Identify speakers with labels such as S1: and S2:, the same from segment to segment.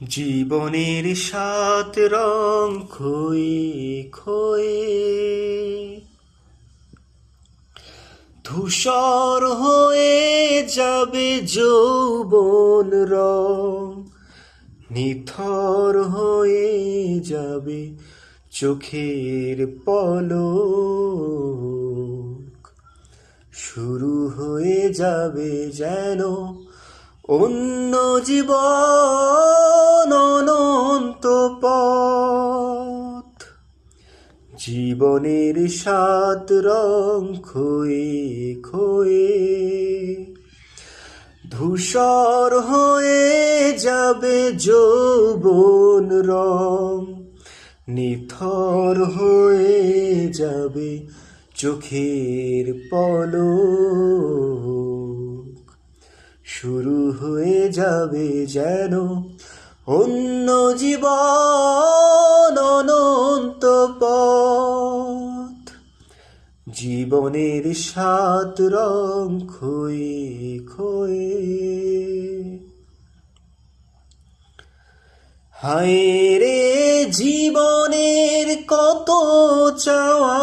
S1: জীবনের সাত রং খয়ে খয়ে ধূসর হয়ে যাবে যৌবন রং, নিথর হয়ে যাবে চোখের পলক। শুরু হয়ে যাবে যেন অন্য জীবন, অনন্ত পথ। জীবনের সাত রং খয়ে খয়ে ধূসর হয়ে যাবে যৌবন রং, নিথর হয়ে যাবে চোখের পলক। শুরু হয়ে যাবে যেন অন্য জীবন, অনন্ত পথ। জীবনের সাত রং খয়ে খয়ে। হায় রে জীবনের কত চাওয়া,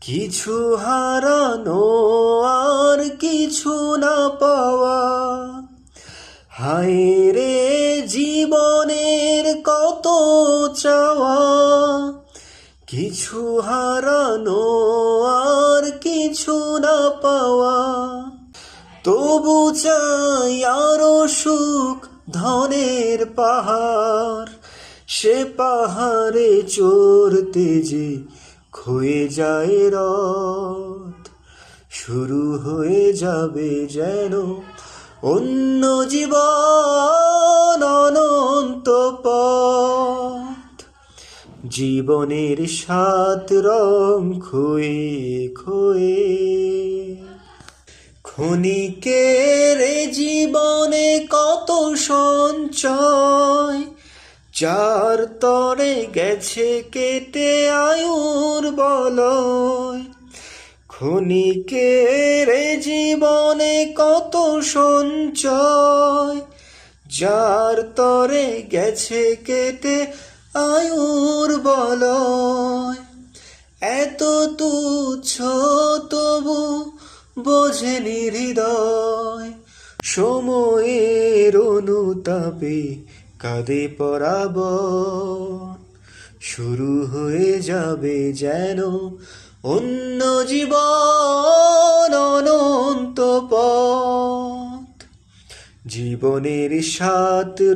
S1: কিছু হারানো আর কিছু না পাওয়া। হায় রে জীবনের কত চাওয়া, কিছু হারানো আর কিছু না পাওয়া। তবু চাই আরো সুখ ধনের পাহাড়, সে পাহাড়ে চড়তে যে ক্ষয়ে যায় রথ। শুরু হয়ে যাবে যেন অন্য জীবন, অনন্ত পথ। জীবনের সাত রং খয়ে খয়ে। ক্ষণিকের জীবনে কত সঞ্চয়, যার তরে গেছে কেটে আয়ুর বলয়। ক্ষণিকের জীবনে কত সঞ্চয়, যার তরে গেছে কেটে আয়ুর বলয়। এত তুচ্ছ তবু বোঝেনি হৃদয়, সময়ের অনুতাপে কাঁদে পরাবন। শুরু হয়ে যাবে যেন অন্য জীবন, অনন্ত পথ। জীবনের সাত